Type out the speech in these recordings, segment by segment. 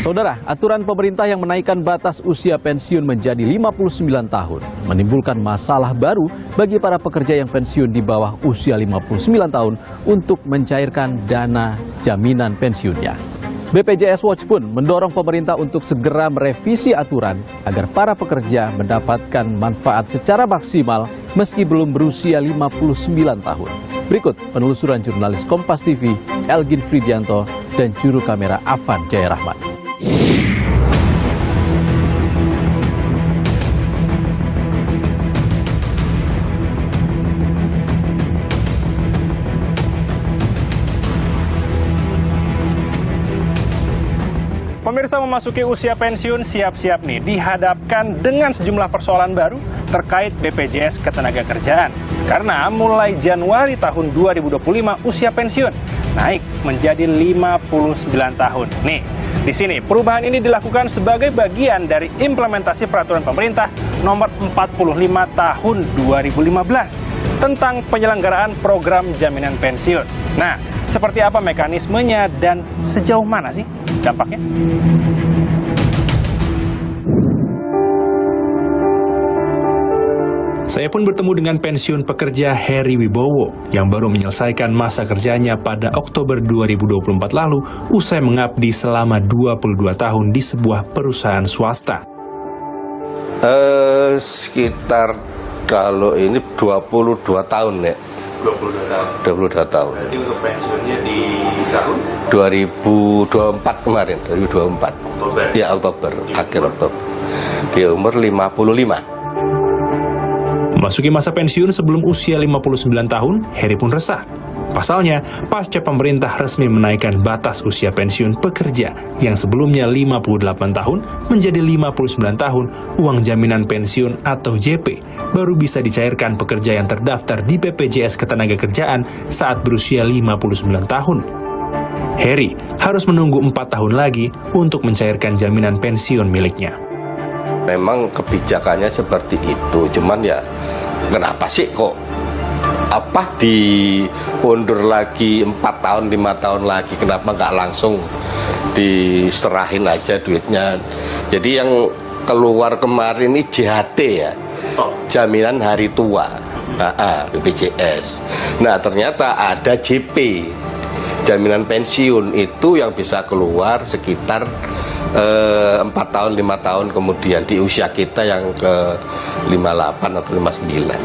Saudara, aturan pemerintah yang menaikkan batas usia pensiun menjadi 59 tahun menimbulkan masalah baru bagi para pekerja yang pensiun di bawah usia 59 tahun untuk mencairkan dana jaminan pensiunnya. BPJS Watch pun mendorong pemerintah untuk segera merevisi aturan agar para pekerja mendapatkan manfaat secara maksimal meski belum berusia 59 tahun. Berikut penelusuran jurnalis Kompas TV Elgin Fridianto dan juru kamera Afan Jaya Rahmat. Pemirsa, memasuki usia pensiun siap-siap nih dihadapkan dengan sejumlah persoalan baru terkait BPJS Ketenagakerjaan. Karena mulai Januari tahun 2025 usia pensiun naik menjadi 59 tahun. Nih, di sini perubahan ini dilakukan sebagai bagian dari implementasi peraturan pemerintah nomor 45 tahun 2015 tentang penyelenggaraan program jaminan pensiun. Nah, seperti apa mekanismenya dan sejauh mana sih dampaknya? Saya pun bertemu dengan pensiun pekerja Heri Wibowo yang baru menyelesaikan masa kerjanya pada Oktober 2024 lalu usai mengabdi selama 22 tahun di sebuah perusahaan swasta. Sekitar kalau ini 22 tahun ya. 22 tahun. Berarti untuk pensiunnya di tahun 2024 kemarin, 2024. Oktober. Ya, Oktober, akhir Oktober. Di umur 55. Memasuki masa pensiun sebelum usia 59 tahun, Heri pun resah. Pasalnya, pasca pemerintah resmi menaikkan batas usia pensiun pekerja yang sebelumnya 58 tahun menjadi 59 tahun, uang jaminan pensiun atau JP baru bisa dicairkan pekerja yang terdaftar di BPJS Ketenagakerjaan saat berusia 59 tahun. Heri harus menunggu 4 tahun lagi untuk mencairkan jaminan pensiun miliknya. Memang kebijakannya seperti itu, cuman ya kenapa sih kok diundur lagi 4 tahun, 5 tahun lagi, kenapa nggak langsung diserahin aja duitnya. Jadi yang keluar kemarin ini JHT ya, jaminan hari tua, BPJS. Nah ternyata ada JP, jaminan pensiun itu yang bisa keluar sekitar 4 tahun, 5 tahun kemudian di usia kita yang ke 58 atau 59.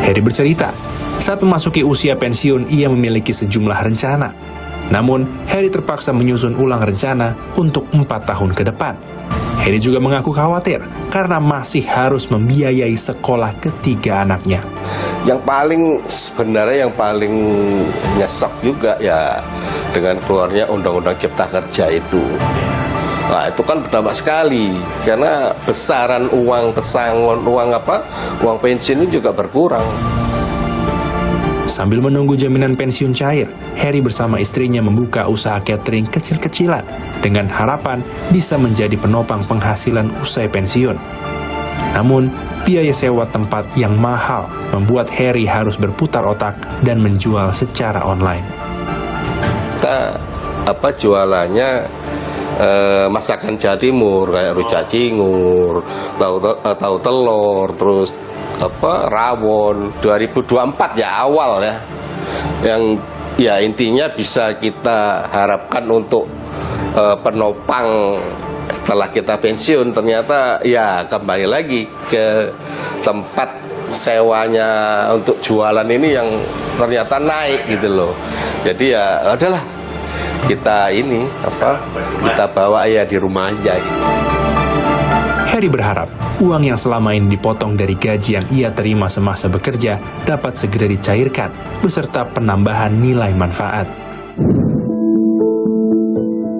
Heri bercerita, saat memasuki usia pensiun ia memiliki sejumlah rencana. Namun, Heri terpaksa menyusun ulang rencana untuk 4 tahun ke depan. Heri juga mengaku khawatir karena masih harus membiayai sekolah ketiga anaknya. Yang paling nyesek juga ya dengan keluarnya Undang-Undang Cipta Kerja itu. Nah, itu kan berdampak sekali karena besaran uang pesangon, uang pensiun itu juga berkurang. Sambil menunggu jaminan pensiun cair, Heri bersama istrinya membuka usaha catering kecil-kecilan dengan harapan bisa menjadi penopang penghasilan usai pensiun. Namun, biaya sewa tempat yang mahal membuat Heri harus berputar otak dan menjual secara online. Kita jualannya masakan Jawa Timur kayak rujak cingur, tahu telur, terus rawon. 2024 ya awal ya, yang ya intinya bisa kita harapkan untuk penopang setelah kita pensiun. Ternyata ya kembali lagi ke tempat sewanya untuk jualan ini yang ternyata naik gitu loh. Jadi ya adalah kita kita bawa ya di rumah aja gitu. Heri berharap uang yang selama ini dipotong dari gaji yang ia terima semasa bekerja dapat segera dicairkan beserta penambahan nilai manfaat.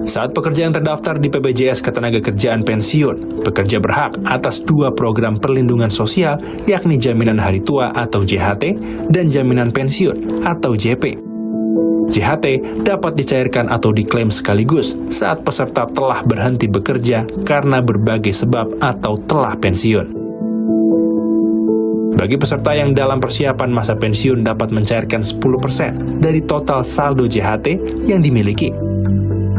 Saat pekerja yang terdaftar di BPJS Ketenagakerjaan pensiun, pekerja berhak atas 2 program perlindungan sosial, yakni Jaminan Hari Tua atau JHT dan Jaminan Pensiun atau JP. JHT dapat dicairkan atau diklaim sekaligus saat peserta telah berhenti bekerja karena berbagai sebab atau telah pensiun. Bagi peserta yang dalam persiapan masa pensiun dapat mencairkan 10% dari total saldo JHT yang dimiliki.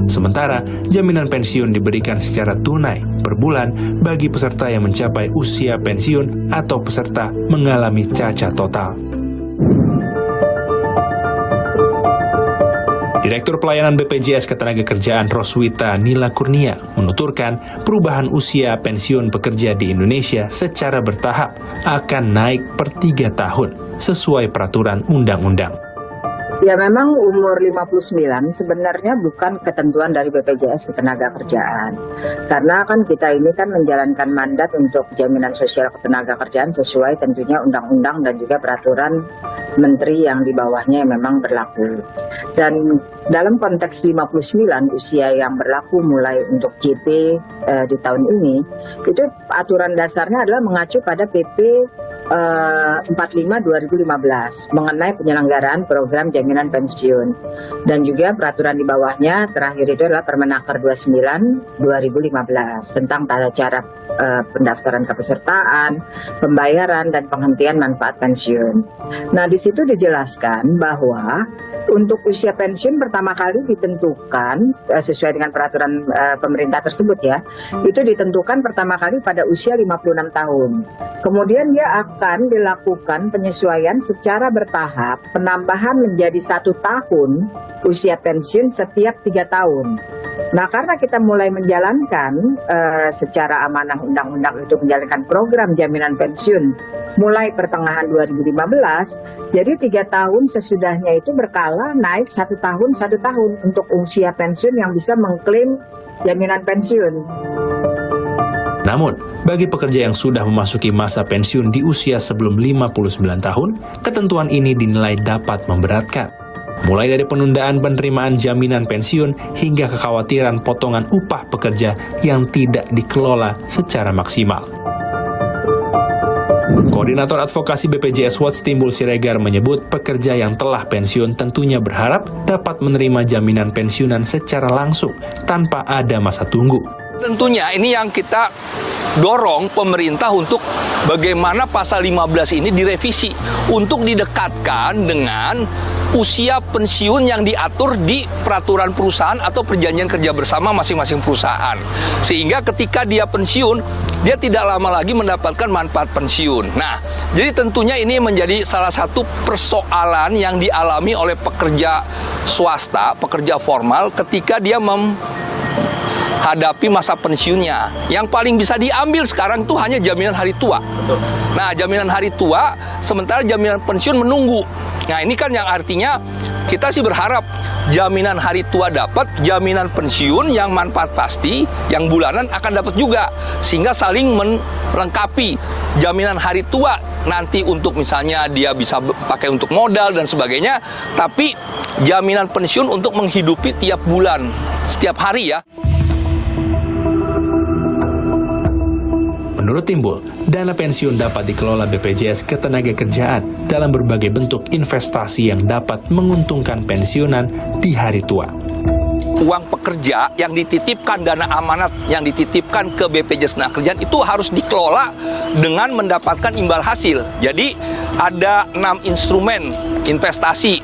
Sementara, jaminan pensiun diberikan secara tunai per bulan bagi peserta yang mencapai usia pensiun atau peserta mengalami cacat total. Direktur Pelayanan BPJS Ketenagakerjaan Roswita Nila Kurnia menuturkan perubahan usia pensiun pekerja di Indonesia secara bertahap akan naik per 3 tahun sesuai peraturan undang-undang. Ya memang umur 59 sebenarnya bukan ketentuan dari BPJS Ketenagakerjaan. Karena kan kita ini kan menjalankan mandat untuk jaminan sosial ketenagakerjaan sesuai tentunya undang-undang dan juga peraturan menteri yang di bawahnya yang memang berlaku. Dan dalam konteks 59 usia yang berlaku mulai untuk JP di tahun ini, itu aturan dasarnya adalah mengacu pada PP 45 2015 mengenai penyelenggaraan program jaminan pensiun, dan juga peraturan di bawahnya terakhir itu adalah Permenaker 29 2015 tentang tata cara pendaftaran kepesertaan, pembayaran dan penghentian manfaat pensiun. Nah, di situ dijelaskan bahwa untuk usia pensiun pertama kali ditentukan sesuai dengan peraturan pemerintah tersebut ya, itu ditentukan pertama kali pada usia 56 tahun. Kemudian dia akan dilakukan penyesuaian secara bertahap, penambahan menjadi 1 tahun usia pensiun setiap 3 tahun. Nah, karena kita mulai menjalankan secara amanah undang-undang itu menjalankan program jaminan pensiun mulai pertengahan 2015, jadi 3 tahun sesudahnya itu berkala naik 1 tahun untuk usia pensiun yang bisa mengklaim jaminan pensiun. Namun, bagi pekerja yang sudah memasuki masa pensiun di usia sebelum 59 tahun, ketentuan ini dinilai dapat memberatkan. Mulai dari penundaan penerimaan jaminan pensiun hingga kekhawatiran potongan upah pekerja yang tidak dikelola secara maksimal. Koordinator Advokasi BPJS Watch Timbul Siregar menyebut pekerja yang telah pensiun tentunya berharap dapat menerima jaminan pensiunan secara langsung tanpa ada masa tunggu. Tentunya ini yang kita dorong pemerintah untuk bagaimana pasal 15 ini direvisi untuk didekatkan dengan usia pensiun yang diatur di peraturan perusahaan atau perjanjian kerja bersama masing-masing perusahaan. Sehingga ketika dia pensiun, dia tidak lama lagi mendapatkan manfaat pensiun. Nah, jadi tentunya ini menjadi salah satu persoalan yang dialami oleh pekerja swasta, pekerja formal ketika dia hadapi masa pensiunnya. Yang paling bisa diambil sekarang itu hanya jaminan hari tua. Betul. Nah, jaminan hari tua, sementara jaminan pensiun menunggu. Nah, ini kan yang artinya kita sih berharap jaminan hari tua dapat, jaminan pensiun yang manfaat pasti, yang bulanan akan dapat juga. Sehingga saling melengkapi. Jaminan hari tua nanti untuk misalnya dia bisa pakai untuk modal dan sebagainya, tapi jaminan pensiun untuk menghidupi tiap bulan, setiap hari ya. Menurut Timbul, dana pensiun dapat dikelola BPJS Ketenagakerjaan dalam berbagai bentuk investasi yang dapat menguntungkan pensiunan di hari tua. Uang pekerja yang dititipkan, dana amanat yang dititipkan ke BPJS Ketenagakerjaan itu harus dikelola dengan mendapatkan imbal hasil. Jadi ada 6 instrumen investasi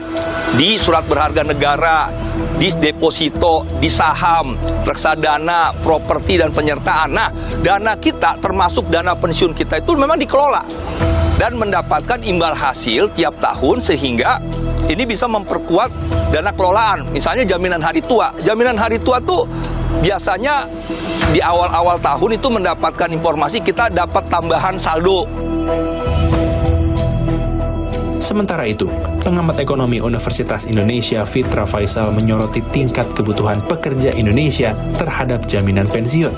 di surat berharga negara, di deposito, di saham, reksadana, properti, dan penyertaan. Nah, dana kita termasuk dana pensiun kita itu memang dikelola dan mendapatkan imbal hasil tiap tahun sehingga ini bisa memperkuat dana kelolaan. Misalnya jaminan hari tua. Jaminan hari tua tuh biasanya di awal-awal tahun itu mendapatkan informasi kita dapat tambahan saldo. Sementara itu, pengamat ekonomi Universitas Indonesia Fitra Faisal menyoroti tingkat kebutuhan pekerja Indonesia terhadap jaminan pensiun.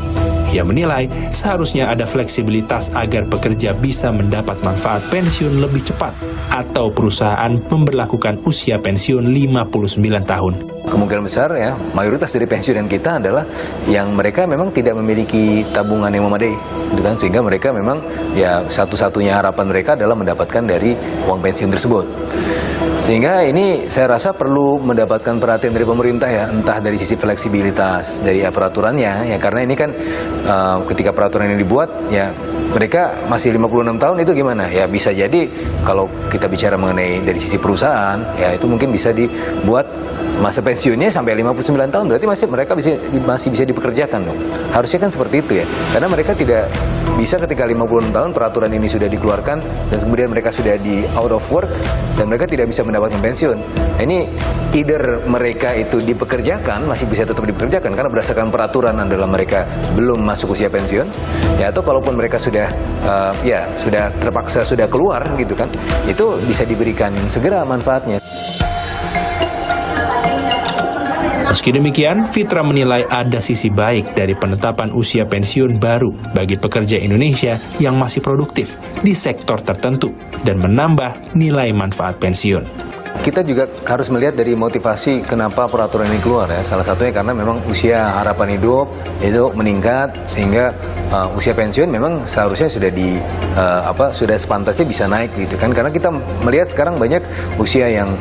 Ia menilai seharusnya ada fleksibilitas agar pekerja bisa mendapat manfaat pensiun lebih cepat atau perusahaan memberlakukan usia pensiun 59 tahun. Kemungkinan besar ya, mayoritas dari pensiunan kita adalah yang mereka memang tidak memiliki tabungan yang memadai, gitu kan? Sehingga mereka memang ya satu-satunya harapan mereka adalah mendapatkan dari uang pensiun tersebut. Sehingga ini saya rasa perlu mendapatkan perhatian dari pemerintah ya, entah dari sisi fleksibilitas dari peraturannya ya, karena ini kan ketika peraturan ini dibuat ya mereka masih 56 tahun itu gimana ya, bisa jadi kalau kita bicara mengenai dari sisi perusahaan ya itu mungkin bisa dibuat masa pensiunnya sampai 59 tahun, berarti mereka masih bisa dipekerjakan dong. Harusnya kan seperti itu ya. Karena mereka tidak bisa ketika 56 tahun peraturan ini sudah dikeluarkan dan kemudian mereka sudah di out of work dan mereka tidak bisa mendapatkan pensiun. Nah, ini either mereka itu dipekerjakan, masih bisa tetap dipekerjakan karena berdasarkan peraturan adalah mereka belum masuk usia pensiun, ya, atau kalaupun mereka sudah sudah terpaksa sudah keluar gitu kan, itu bisa diberikan segera manfaatnya. Meski demikian, Fitra menilai ada sisi baik dari penetapan usia pensiun baru bagi pekerja Indonesia yang masih produktif di sektor tertentu dan menambah nilai manfaat pensiun. Kita juga harus melihat dari motivasi kenapa peraturan ini keluar ya. Salah satunya karena memang usia harapan hidup itu meningkat sehingga usia pensiun memang seharusnya sudah sudah sepantasnya bisa naik gitu kan. Karena kita melihat sekarang banyak usia yang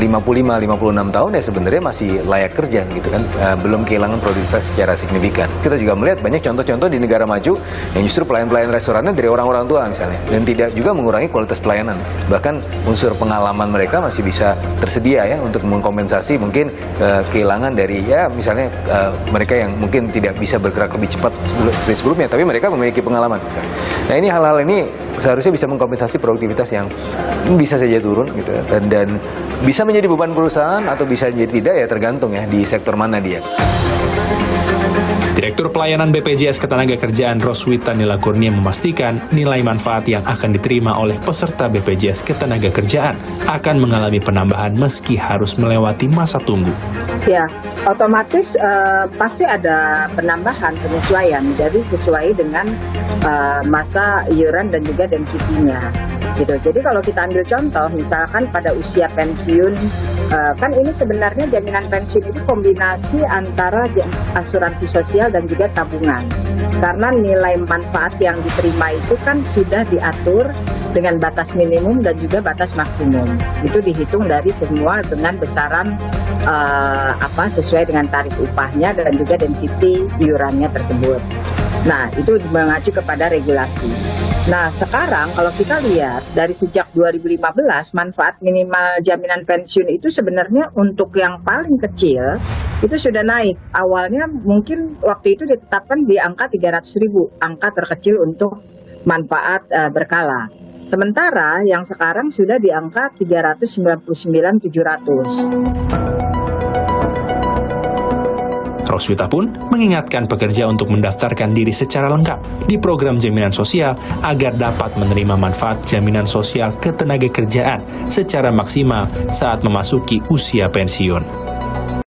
55-56 tahun ya sebenarnya masih layak kerja gitu kan. Belum kehilangan produktivitas secara signifikan. Kita juga melihat banyak contoh-contoh di negara maju yang justru pelayan-pelayan restorannya dari orang-orang tua misalnya dan tidak juga mengurangi kualitas pelayanan. Bahkan unsur pengalaman mereka masih bisa tersedia ya untuk mengkompensasi mungkin kehilangan dari ya misalnya mereka yang mungkin tidak bisa bergerak lebih cepat seperti sebelumnya, tapi mereka memiliki pengalaman misalnya. Nah, ini hal-hal ini seharusnya bisa mengkompensasi produktivitas yang bisa saja turun gitu dan bisa menjadi beban perusahaan atau bisa menjadi tidak ya tergantung ya di sektor mana dia. Direktur Pelayanan BPJS Ketenagakerjaan Roswita Nila Kurnia memastikan nilai manfaat yang akan diterima oleh peserta BPJS Ketenagakerjaan akan mengalami penambahan meski harus melewati masa tunggu. Ya, otomatis pasti ada penambahan penyesuaian, jadi sesuai dengan masa iuran dan juga density-nya. Gitu. Jadi kalau kita ambil contoh, misalkan pada usia pensiun, kan ini sebenarnya jaminan pensiun itu kombinasi antara asuransi sosial dan juga tabungan. Karena nilai manfaat yang diterima itu kan sudah diatur dengan batas minimum dan juga batas maksimum. Itu dihitung dari semua dengan besaran sesuai dengan tarif upahnya dan juga density iurannya tersebut. Nah, itu mengacu kepada regulasi. Nah, sekarang kalau kita lihat dari sejak 2015 manfaat minimal jaminan pensiun itu sebenarnya untuk yang paling kecil itu sudah naik. Awalnya mungkin waktu itu ditetapkan di angka 300.000, angka terkecil untuk manfaat berkala. Sementara yang sekarang sudah di angka 399.700. Roswita pun mengingatkan pekerja untuk mendaftarkan diri secara lengkap di program jaminan sosial agar dapat menerima manfaat jaminan sosial ketenagakerjaan secara maksimal saat memasuki usia pensiun.